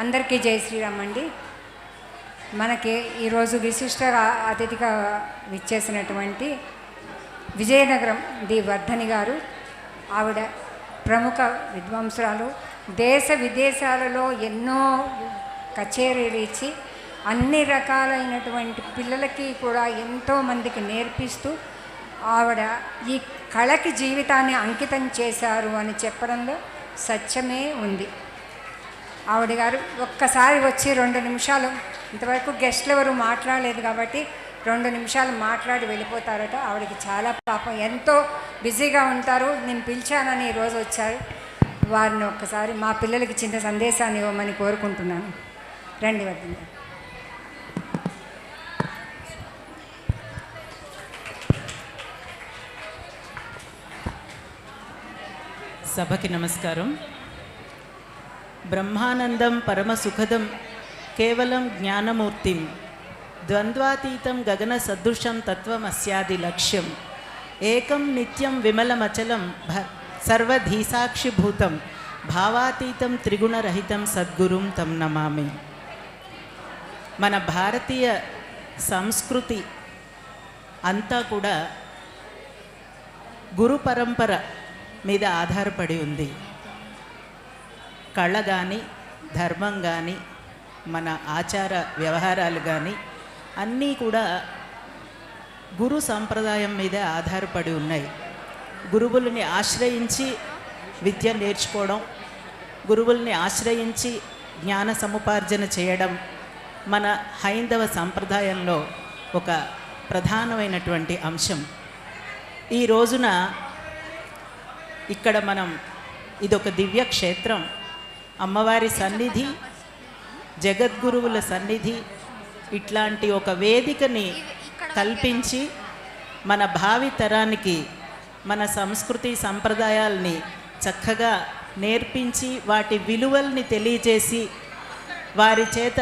అందరికీ జై శ్రీరామ్ అండి. మనకి ఈరోజు విశిష్ట అతిథిగా విచ్చేసినటువంటి విజయనగరం ది వర్ధని గారు, ఆవిడ ప్రముఖ విద్వాంసురాలు. దేశ విదేశాలలో ఎన్నో కచేరీలు ఇచ్చి అన్ని రకాలైనటువంటి పిల్లలకి కూడా ఎంతోమందికి నేర్పిస్తూ ఆవిడ ఈ కళకి జీవితాన్ని అంకితం చేశారు అని చెప్పడంలో సత్యమే ఉంది. ఆవిడ గారు ఒక్కసారి వచ్చి 2 నిమిషాలు, ఇంతవరకు గెస్ట్లు ఎవరు మాట్లాడలేదు కాబట్టి 2 నిమిషాలు మాట్లాడి వెళ్ళిపోతారట. ఆవిడకి చాలా పాపం, ఎంతో బిజీగా ఉంటారు. నేను పిలిచానని ఈరోజు వచ్చారు. వారిని ఒక్కసారి మా పిల్లలకి చిన్న సందేశాన్ని ఇవ్వమని కోరుకుంటున్నాను. రండి వర్ధని. సభకి నమస్కారం. బ్రహ్మానందం పరమసుఖదం కేవలం జ్ఞానమూర్తిం ద్వంద్వాతీతం గగన సదృశం తత్వమస్యాది లక్ష్యం ఏకం నిత్యం విమలమచలం సర్వధీసాక్షిభూతం భావాతీతం త్రిగుణరహితం సద్గురుం తం నమామి. మన భారతీయ సంస్కృతి అంతా కూడా గురు పరంపర మీద ఆధారపడి ఉంది. కళ కానీ, ధర్మం కానీ, మన ఆచార వ్యవహారాలు కానీ అన్నీ కూడా గురు సంప్రదాయం మీద ఆధారపడి ఉన్నాయి. గురువుల్ని ఆశ్రయించి విద్య నేర్చుకోవడం, గురువుల్ని ఆశ్రయించి జ్ఞాన సముపార్జన చేయడం మన హైందవ సంప్రదాయంలో ఒక ప్రధానమైనటువంటి అంశం. ఈ రోజున ఇక్కడ మనం ఇదొక దివ్య క్షేత్రం, అమ్మవారి సన్నిధి, జగద్గురువుల సన్నిధి. ఇట్లాంటి ఒక వేదికని కల్పించి మన భావి తరానికి మన సంస్కృతి సంప్రదాయాల్ని చక్కగా నేర్పించి వాటి విలువల్ని తెలియజేసి వారి చేత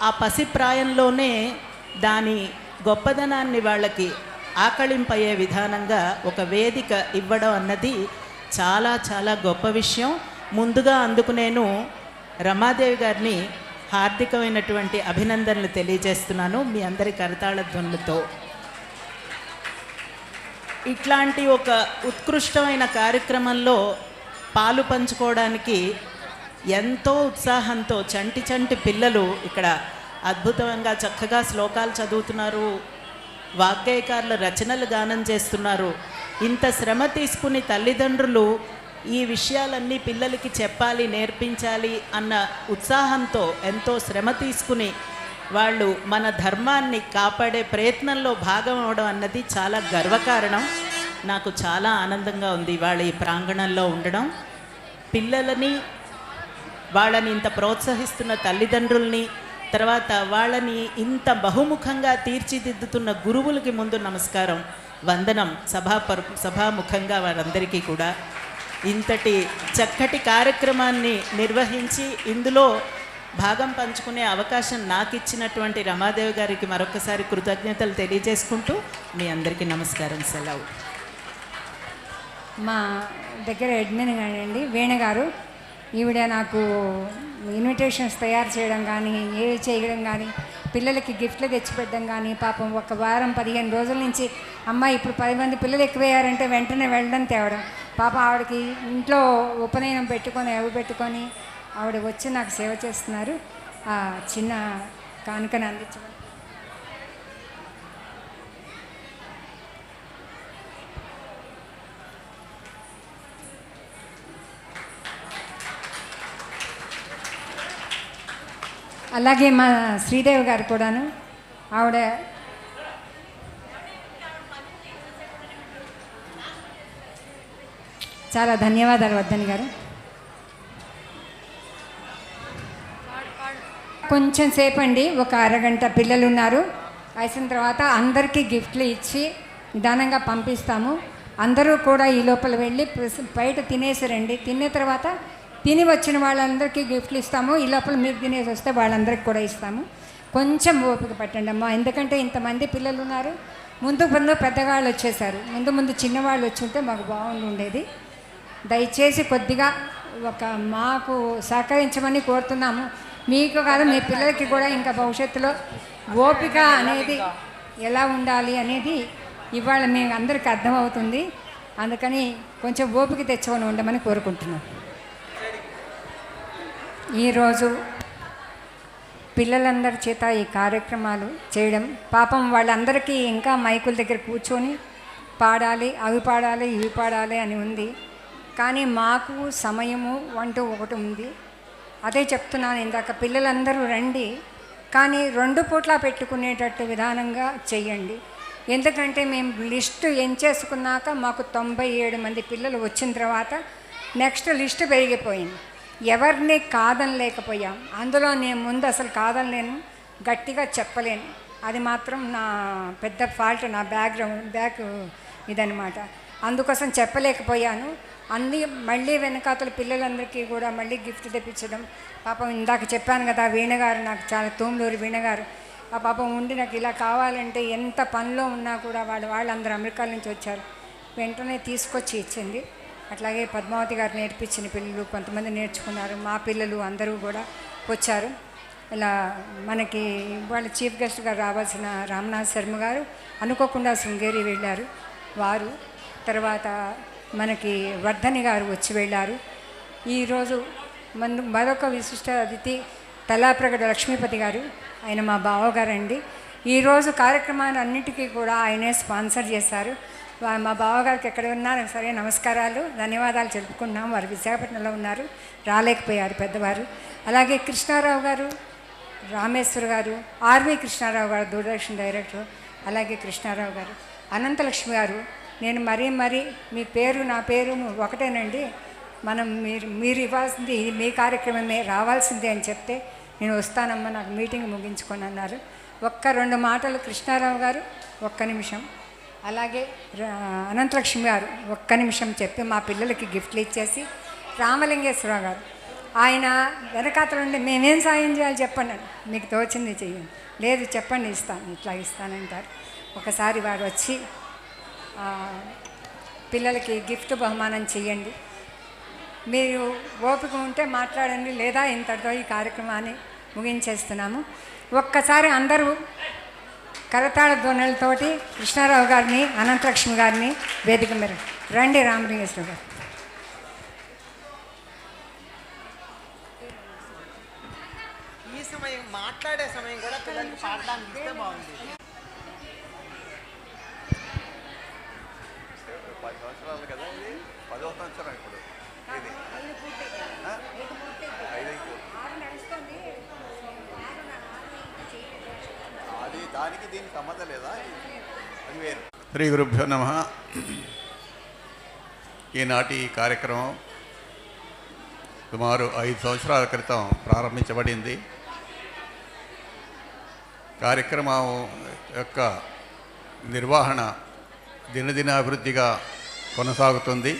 ఆ పసిప్రాయంలోనే దాని గొప్పదనాన్ని వాళ్ళకి ఆకళింపయ్యే విధానంగా ఒక వేదిక ఇవ్వడం అన్నది చాలా చాలా గొప్ప విషయం. ముందుగా అందుకు నేను రమాదేవి గారిని హార్దికమైనటువంటి అభినందనలు తెలియజేస్తున్నాను మీ అందరి కరతాళ ధ్వనులతో. ఇట్లాంటి ఒక ఉత్కృష్టమైన కార్యక్రమంలో పాలు పంచుకోవడానికి ఎంతో ఉత్సాహంతో చంటి పిల్లలు ఇక్కడ అద్భుతంగా చక్కగా శ్లోకాలు చదువుతున్నారు, వాగ్గేయకారుల రచనలు గానం చేస్తున్నారు. ఇంత శ్రమ తీసుకుని తల్లిదండ్రులు ఈ విషయాలన్నీ పిల్లలకి చెప్పాలి, నేర్పించాలి అన్న ఉత్సాహంతో ఎంతో శ్రమ తీసుకుని వాళ్ళు మన ధర్మాన్ని కాపాడే ప్రయత్నంలో భాగం అవడం అన్నది చాలా గర్వకారణం. నాకు చాలా ఆనందంగా ఉంది వాళ్ళ ఈ ప్రాంగణంలో ఉండడం. పిల్లలని, వాళ్ళని ఇంత ప్రోత్సహిస్తున్న తల్లిదండ్రుల్ని, తర్వాత వాళ్ళని ఇంత బహుముఖంగా తీర్చిదిద్దుతున్న గురువులకి ముందు నమస్కారం, వందనం సభాముఖంగా వారందరికీ కూడా. ఇంతటి చక్కటి కార్యక్రమాన్ని నిర్వహించి ఇందులో భాగం పంచుకునే అవకాశం నాకు ఇచ్చినటువంటి రమాదేవి గారికి మరొకసారి కృతజ్ఞతలు తెలియజేసుకుంటూ మీ అందరికీ నమస్కారం, సెలవు. మా దగ్గర అడ్మిన్ అండి వీణ గారు, ఈవిడ నాకు ఇన్విటేషన్స్ తయారు చేయడం కానీ, చేయడం కానీ, పిల్లలకి గిఫ్ట్లు తెచ్చిపెట్టడం కానీ, పాపం ఒక వారం 15 రోజుల నుంచి అమ్మ ఇప్పుడు 10 మంది పిల్లలు ఎక్కువయ్యారంటే వెంటనే వెళ్ళడం తేవడం. పాపం ఆవిడకి ఇంట్లో ఉపనయనం పెట్టుకొని ఆవిడ వచ్చి నాకు సేవ చేస్తున్నారు. ఆ చిన్న కానుకను అందించడం. అలాగే మా శ్రీదేవి గారు కూడాను, ఆవిడ చాలా ధన్యవాదాలు వర్ధని గారు. కొంచెం సేపు అండి, ఒక అరగంట పిల్లలు ఉన్నారు. అయిన తర్వాత అందరికీ గిఫ్ట్లు ఇచ్చి నిదానంగా పంపిస్తాము. అందరూ కూడా ఈ లోపల వెళ్ళి బయట తినేసి రండి. తిన్న తర్వాత తిని వచ్చిన వాళ్ళందరికీ గిఫ్ట్లు ఇస్తాము. ఈ లోపల మీరు తినేసి వస్తే వాళ్ళందరికీ కూడా ఇస్తాము. కొంచెం ఓపిక పట్టండి అమ్మా, ఎందుకంటే ఇంతమంది పిల్లలు ఉన్నారు. ముందు పెద్దవాళ్ళు వచ్చేసారు, ముందు చిన్నవాళ్ళు వచ్చి ఉంటే మాకు బాగుండి ఉండేది. దయచేసి కొద్దిగా ఒక మాకు సహకరించమని కోరుతున్నాము. మీకు కాదు, మీ పిల్లలకి కూడా ఇంకా భవిష్యత్తులో ఓపిక అనేది ఎలా ఉండాలి అనేది ఇవాళ మీకు అందరికీ అర్థమవుతుంది. అందుకని కొంచెం ఓపిక తెచ్చుకొని ఉండమని కోరుకుంటున్నాం. ఈరోజు పిల్లలందరి చేత ఈ కార్యక్రమాలు చేయడం, పాపం వాళ్ళందరికీ ఇంకా మైకుల దగ్గర కూర్చొని పాడాలి, అవి పాడాలి, ఇవి పాడాలి అని ఉంది. కానీ మాకు సమయము అంటూ ఒకటి ఉంది. అదే చెప్తున్నాను ఇందాక, పిల్లలందరూ రండి, కానీ 2 పూట్ల పెట్టుకునేటట్టు విధానంగా చెయ్యండి. ఎందుకంటే మేము లిస్టు ఎంచేసుకున్నాక మాకు 97 మంది పిల్లలు వచ్చిన తర్వాత నెక్స్ట్ లిస్టు పెరిగిపోయింది. ఎవరిని కాదనలేకపోయాం. అందులో నేను ముందు అసలు కాదనలేను, గట్టిగా చెప్పలేను. అది మాత్రం నా పెద్ద ఫాల్ట్, నా బ్యాక్ ఇదనమాట. అందుకోసం చెప్పలేకపోయాను. అన్నీ మళ్ళీ వెనకాతల పిల్లలందరికీ కూడా మళ్ళీ గిఫ్ట్ తెప్పించడం. పాపం ఇందాక చెప్పాను కదా, వీణగారు నాకు చాలా తోములూరి వీణగారు, ఆ పాపం ఉండి నాకు ఇలా కావాలంటే ఎంత పనిలో ఉన్నా కూడా వాళ్ళందరూ అమెరికా నుంచి వచ్చారు, వెంటనే తీసుకొచ్చి ఇచ్చింది. అట్లాగే పద్మావతి గారు నేర్పించిన పిల్లలు కొంతమంది నేర్చుకున్నారు. మా పిల్లలు అందరూ కూడా వచ్చారు. ఇలా మనకి వాళ్ళ చీఫ్ గెస్ట్గా రావాల్సిన రామనాథ్ శర్మ గారు అనుకోకుండా శృంగేరి వెళ్ళారు. వారు తర్వాత మనకి వర్ధని గారు వచ్చి వెళ్ళారు. ఈరోజు మరొక విశిష్ట అతిథి తలాప్రగడ లక్ష్మీపతి గారు, ఆయన మా బావగారండి. ఈరోజు కార్యక్రమాన్ని అన్నిటికీ కూడా ఆయనే స్పాన్సర్ చేశారు. మా బావగారికి ఎక్కడ ఉన్నారు సరే నమస్కారాలు, ధన్యవాదాలు తెలుపుకుంటున్నాం. వారు విశాఖపట్నంలో ఉన్నారు, రాలేకపోయారు పెద్దవారు. అలాగే కృష్ణారావు గారు, రామేశ్వర్ గారు, ఆర్వి కృష్ణారావు గారు దూరదర్శన్ డైరెక్టర్, అలాగే కృష్ణారావు గారు, అనంతలక్ష్మి గారు. నేను మరీ మీ పేరు నా పేరు ఒకటేనండి, మనం మీరు ఇవ్వాల్సింది మీ కార్యక్రమమే, రావాల్సిందే అని చెప్తే నేను వస్తానమ్మా, నాకు మీటింగ్ ముగించుకొని అన్నారు. 1-2 మాటలు కృష్ణారావు గారు 1 నిమిషం, అలాగే అనంతలక్ష్మి గారు 1 నిమిషం చెప్పి మా పిల్లలకి గిఫ్ట్లు ఇచ్చేసి, రామలింగేశ్వరరావు గారు ఆయన వెనకాతల నుండి మేమేం సాయం చేయాలి చెప్పండి, మీకు తోచింది చెయ్యండి, లేదు చెప్పండి ఇస్తాను, ఇట్లా ఇస్తానంటారు. ఒకసారి వారు వచ్చి పిల్లలకి గిఫ్ట్ బహుమానం చెయ్యండి. మీరు ఓపిక ఉంటే మాట్లాడండి, లేదా ఇంతటితో ఈ కార్యక్రమాన్ని ముగించేస్తున్నాము. ఒక్కసారి అందరూ కరతాళ ధ్వనులతోటి కృష్ణారావు గారిని, అనంతలక్ష్మి గారిని వేదిక మీద రండి. రామలింగేశ్వర గారు ఈ సమయం మాట్లాడే సమయం కూడా పిల్లలకి పాడడానికి ఇస్తే బాగుంది. 10 సంవత్సరాలు కదా, ఇది 10వ సంవత్సరం ఇప్పుడు. ఇది 5 అది దానికి దీనికి సంబంధం లేదా, అది వేరు. శ్రీ గురుభ్యో నమః. ఈనాటి ఈ కార్యక్రమం సుమారు 5 సంవత్సరాల క్రితం ప్రారంభించబడింది. కార్యక్రమం యొక్క నిర్వహణ దినదినాభివృద్ధిగా కొనసాగుతుంది.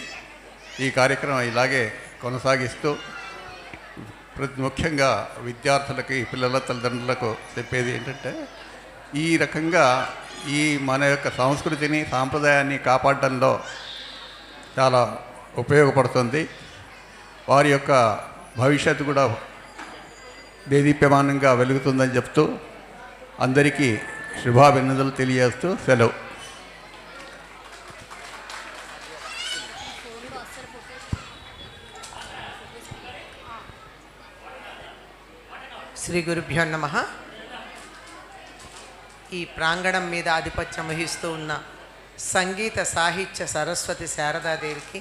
ఈ కార్యక్రమం ఇలాగే కొనసాగిస్తూ ముఖ్యంగా విద్యార్థులకి, పిల్లల తల్లిదండ్రులకు చెప్పేది ఏంటంటే, ఈ రకంగా ఈ మన యొక్క సంస్కృతిని, సాంప్రదాయాన్ని కాపాడడంలో చాలా ఉపయోగపడుతుంది. వారి యొక్క భవిష్యత్తు కూడా దేదీప్యమానంగా వెలుగుతుందని చెప్తూ అందరికీ శుభాభినందనలు తెలియజేస్తూ సెలవు. శ్రీ గురుభ్యో నమః. ఈ ప్రాంగణం మీద ఆధిపత్యం వహిస్తూ ఉన్న సంగీత సాహిత్య సరస్వతి శారదాదేవికి,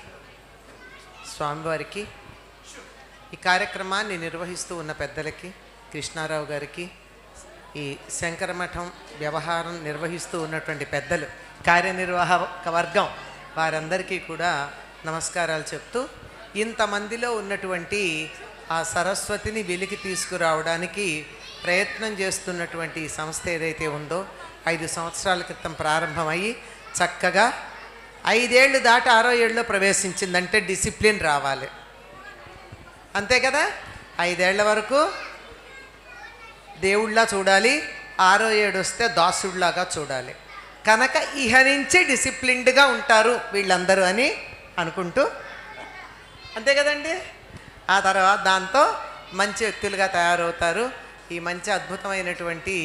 స్వామివారికి, ఈ కార్యక్రమాన్ని నిర్వహిస్తూ ఉన్న పెద్దలకి, కృష్ణారావు గారికి, ఈ శంకరమఠం వ్యవహారం నిర్వహిస్తూ ఉన్నటువంటి పెద్దలు, కార్యనిర్వాహక వర్గం వారందరికీ కూడా నమస్కారాలు చెప్తూ, ఇంతమందిలో ఉన్నటువంటి ఆ సరస్వతిని వెలికి తీసుకురావడానికి ప్రయత్నం చేస్తున్నటువంటి సంస్థ ఏదైతే ఉందో 5 సంవత్సరాల క్రితం ప్రారంభమయ్యి చక్కగా 5 ఏళ్ళు దాటి 6వ ఏళ్ళలో ప్రవేశించిందంటే డిసిప్లిన్ రావాలి, అంతే కదా. 5 ఏళ్ల వరకు దేవుళ్ళ చూడాలి, 6వ ఏడు వస్తే దాసుడిలాగా చూడాలి. కనుక ఇహ నుంచి డిసిప్లిన్డ్గా ఉంటారు వీళ్ళందరూ అని అనుకుంటూ, అంతే కదండి. ఆ తర్వాత దాంతో మంచి వ్యక్తులుగా తయారవుతారు. ఈ మంచి అద్భుతమైనటువంటి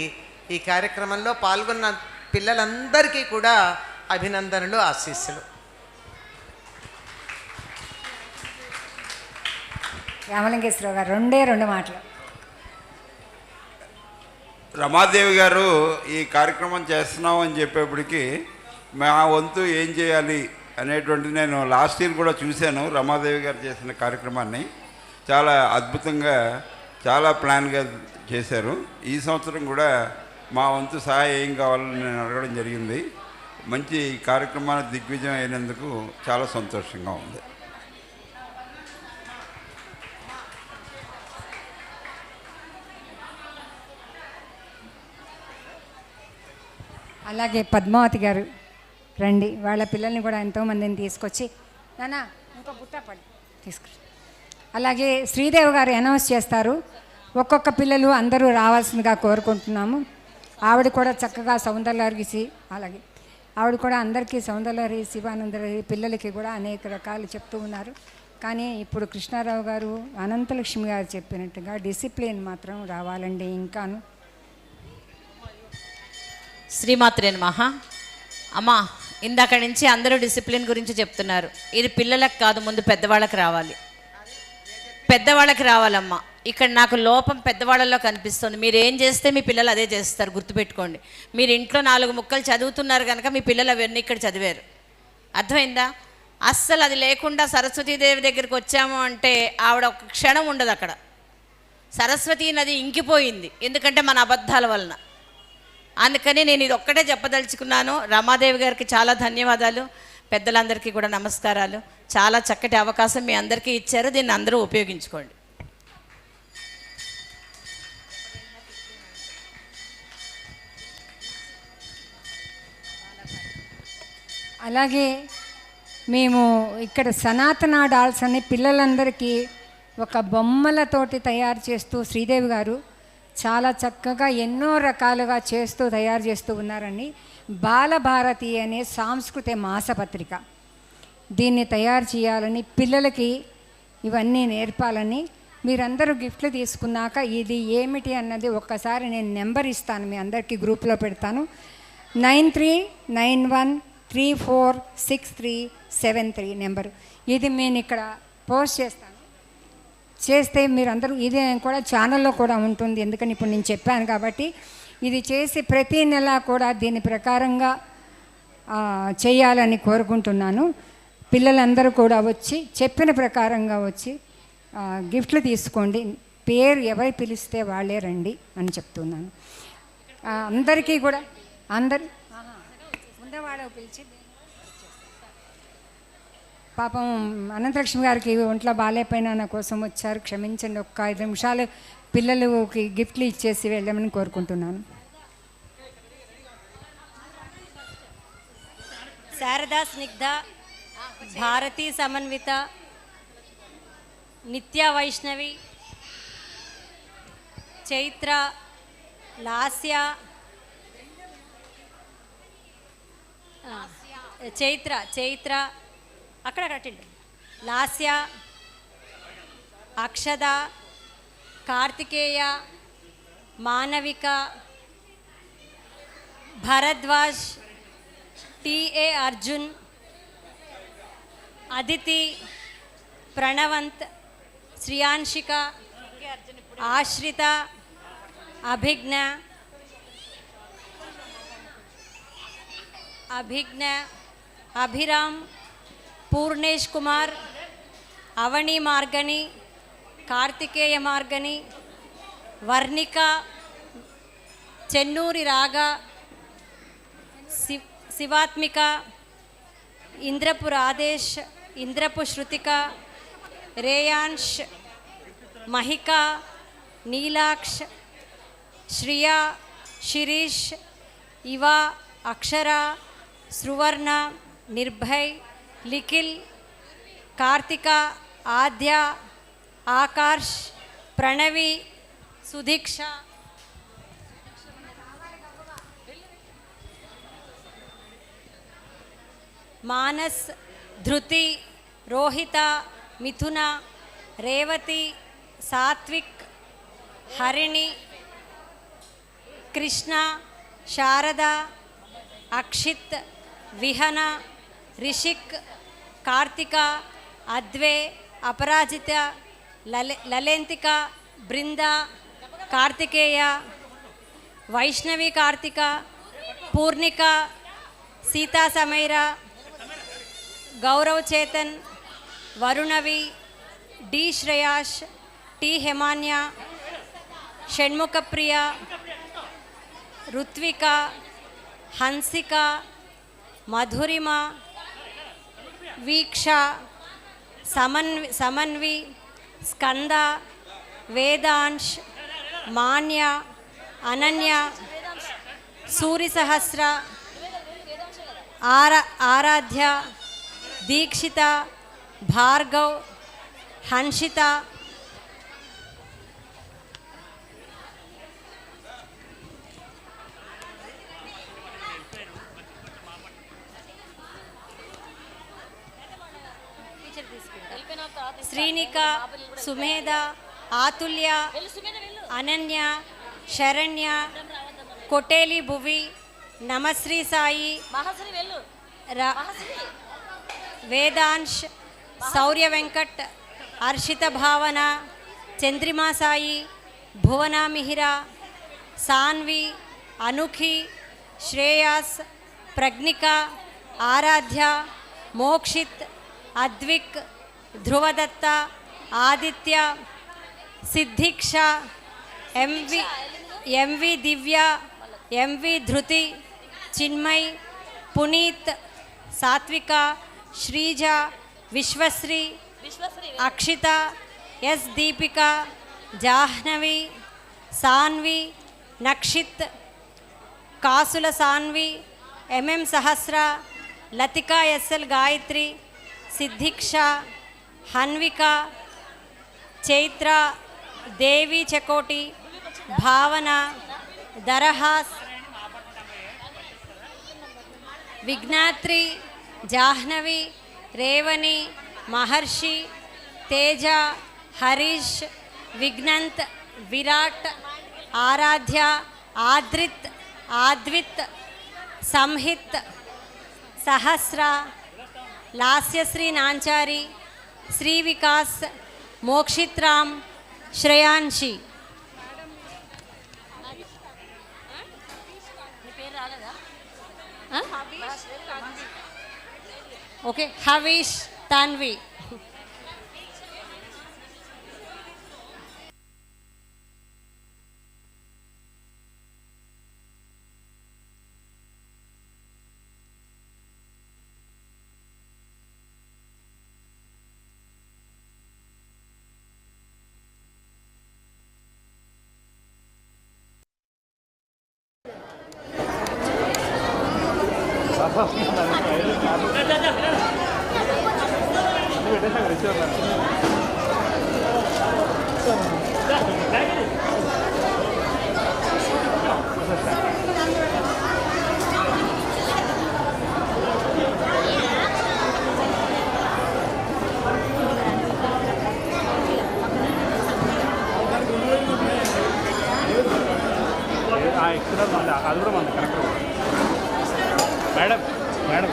ఈ కార్యక్రమంలో పాల్గొన్న పిల్లలందరికీ కూడా అభినందనలు, ఆశీస్సులు. రామలింగేశ్వరరావు గారు రెండు మాటలు. రమాదేవి గారు ఈ కార్యక్రమం చేస్తున్నాం అని చెప్పేప్పటికి మా వంతు ఏం చేయాలి అనేటువంటి, నేను లాస్ట్ ఇయర్ కూడా చూశాను రమాదేవి గారు చేసిన కార్యక్రమాన్ని. చాలా అద్భుతంగా, చాలా ప్లాన్గా చేశారు. ఈ సంవత్సరం కూడా మా వంతు సహాయం ఏం కావాలని నేను అడగడం జరిగింది. మంచి కార్యక్రమాన్ని దిగ్విజయం అయినందుకు చాలా సంతోషంగా ఉంది. అలాగే పద్మావతి గారు రండి, వాళ్ళ పిల్లల్ని కూడా ఎంతోమందిని తీసుకొచ్చి నానా ఇంకో బుట్ట పడి తీసుకు. అలాగే శ్రీదేవి గారు అనౌన్స్ చేస్తారు. ఒక్కొక్క పిల్లలు అందరూ రావాల్సిందిగా కోరుకుంటున్నాము. ఆవిడ కూడా చక్కగా సౌందర్యలహరి, అలాగే ఆవిడ కూడా అందరికీ సౌందర్యలహరి, శివానందలహరి పిల్లలకి కూడా అనేక రకాలు చెప్తూ ఉన్నారు. కానీ ఇప్పుడు కృష్ణారావు గారు, అనంతలక్ష్మి గారు చెప్పినట్టుగా డిసిప్లిన్ మాత్రం రావాలండి. ఇంకాను శ్రీమాత్రే నమః. అమ్మా, ఇందాక నుంచి అందరూ డిసిప్లిన్ గురించి చెప్తున్నారు. ఇది పిల్లలకు కాదు, ముందు పెద్దవాళ్ళకి రావాలి. పెద్దవాళ్ళకి రావాలమ్మా. ఇక్కడ నాకు లోపం పెద్దవాళ్ళలో కనిపిస్తుంది. మీరు ఏం చేస్తే మీ పిల్లలు అదే చేస్తారు, గుర్తుపెట్టుకోండి. మీరు ఇంట్లో 4 ముక్కలు చదువుతున్నారు కనుక మీ పిల్లలు అవన్నీ ఇక్కడ చదివారు. అర్థమైందా? అస్సలు అది లేకుండా సరస్వతీదేవి దగ్గరికి వచ్చాము అంటే ఆవిడ ఒక క్షణం ఉండదు అక్కడ. సరస్వతీ నది ఇంకిపోయింది, ఎందుకంటే మన అబద్ధాల వలన. అందుకని నేను ఇది ఒక్కటే చెప్పదలుచుకున్నాను. రమాదేవి గారికి చాలా ధన్యవాదాలు, పెద్దలందరికీ కూడా నమస్కారాలు. చాలా చక్కటి అవకాశం మీ అందరికీ ఇచ్చారు, దీన్ని అందరూ ఉపయోగించుకోండి. అలాగే మేము ఇక్కడ సనాతన డాల్స్ అని పిల్లలందరికీ ఒక బొమ్మలతోటి తయారు చేస్తూ శ్రీదేవి గారు చాలా చక్కగా ఎన్నో రకాలుగా చేస్తూ తయారు చేస్తూ ఉన్నారని బాలభారతి అనే సాంస్కృతిక మాసపత్రిక దీన్ని తయారు చేయాలని, పిల్లలకి ఇవన్నీ నేర్పాలని, మీరందరూ గిఫ్ట్లు తీసుకున్నాక ఇది ఏమిటి అన్నది ఒక్కసారి నేను నెంబర్ ఇస్తాను, మీ అందరికీ గ్రూప్లో పెడతాను. 9391346373 నెంబరు. ఇది నేను ఇక్కడ పోస్ట్ చేస్తాను. చేస్తే మీరందరూ, ఇది కూడా ఛానల్లో కూడా ఉంటుంది, ఎందుకని ఇప్పుడు నేను చెప్పాను కాబట్టి. ఇది చేసి ప్రతీ నెల కూడా దీని ప్రకారంగా చేయాలని కోరుకుంటున్నాను. పిల్లలందరూ కూడా వచ్చి చెప్పిన ప్రకారంగా వచ్చి గిఫ్ట్లు తీసుకోండి. పేరు ఎవరు పిలిస్తే వాళ్ళే రండి అని చెప్తున్నాను. అందరికీ కూడా ఉండేవాడు పిలిచి, పాపం అనంతలక్ష్మి గారికి ఒంట్లో బాగాలేపోయినా నా కోసం వచ్చారు, క్షమించండి. ఒక్క 5 నిమిషాలు పిల్లలకి గిఫ్ట్లు ఇచ్చేసి వెళ్ళమని కోరుకుంటున్నాను. శారదా స్నిగ్ధ, భారతీ సమన్విత, నిత్య వైష్ణవి, చైత్ర, లాస్య, చైత్ర అక్కడ కట్టండి, లాస్య, అక్షద, కార్తికేయ, మానవిక, భరద్వాజ్, టిఏ అర్జున్, అదితి, ప్రణవంత్, శ్రియాన్షిక, ఆశ్రిత, అభిజ్ఞ, అభిరామ్, పూర్ణేష్ కుమార్, అవని మార్గని, కార్తికేయ మార్గని, వర్ణిక, చెన్నూరి రాగా, శివాత్మిక, ఇంద్రపు రాధేష్, ఇంద్రపు శృతిక, రేయాన్ష్, మహిక, నీలాక్ష్, శ్రియా, శిరీష్, ఇవా, అక్షర, సృవర్ణ, నిర్భయ్, లిఖిల్, కార్తిక, ఆద్య, ఆకాష్, ప్రణవి, సుదీక్ష, మానస్, ధృతి, రోహిత, మిథున, రేవతి, సాత్విక్, హరిణి, కృష్ణ, శారద, అక్షిత్, విహన, రిషిక్, కార్తిక, అద్వే, అపరాజిత, లలేంతిక, బృంద, కార్తికేయ, వైష్ణవి కార్తిక, పూర్ణిక, సీతా సమైర, గౌరవ్ చేతన్, వరుణవి, డి శ్రేయాష్, టి హేమాన్య, షణ్ముఖప్రియ, రుత్విక, హన్సిక, మధురిమ, వీక్ష, సమన్వి, స్కంద, వేదాంశ్, మాన్య, అనన్య, సూరిసహస్ర, ఆరాధ్య, దీక్షిత, భార్గవ్, హన్షిత, శ్రీనిక, సుమేధ, ఆతుల్య, అనన్య, శరణ్య, కొటేలి భువి, నమశ్రీ సాయి, వేదాంశ్, శౌర్య వెంకట్, హర్షిత భావన, చంద్రిమా సాయి, భువన మిహిర, సాన్వి, అనుఖి, శ్రేయాస్, ప్రజ్ఞిక, ఆరాధ్య, మోక్షిత్, అద్విక్, ధ్రువదత్త, ఆదిత్య, సిద్ధిక్ష, ఎంవి దివ్య, ఎంవి ధృతి, చిన్మయ్, పునీత్, సాత్విక, శ్రీజ, విశ్వశ్రీ, అక్షిత, ఎస్ దీపిక, జాహ్నవి, సాన్వి, నక్షిత్, కాసుల సాన్వి, ఎంఎం సహస్ర, లతిక, ఎస్ఎల్ గాయత్రి, సిద్ధిక్ష, హన్విక, చైత్ర, దేవి చకోటి, భావన, దరహాస్, విజ్ఞాత్రి, జాహ్నవి, రేవణి, మహర్షి, తేజ, హరీష్, విఘ్నంత్, విరాట్, ఆరాధ్య, ఆద్విత్, సంహిత్, సహస్ర, లాస్యశ్రీ నాంచారి, శ్రీ వికాస్, మోక్షిత్ రామ్, శ్రేయాన్షి. ఓకే, హవీష్, తాన్వి. అది కూడా మన కరెక్ట్ మేడం మేడం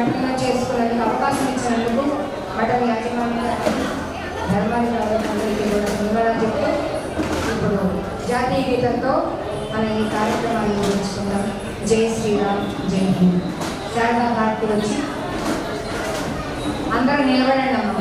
మఠంలో చేసుకునేందుకు అవకాశం ఇచ్చినందుకు మఠం యాజమాన్య ధర్మాధికారులందరికీ కూడా ధన్యవాదాలు చెప్తూ ఇప్పుడు జాతీయ గీతంతో మనం ఈ కార్యక్రమాన్ని నిర్వహించుకుందాం. జై శ్రీరామ్, జై హింద్. శారదా భారతి వచ్చి అందరూ నిలబడండి అమ్మ.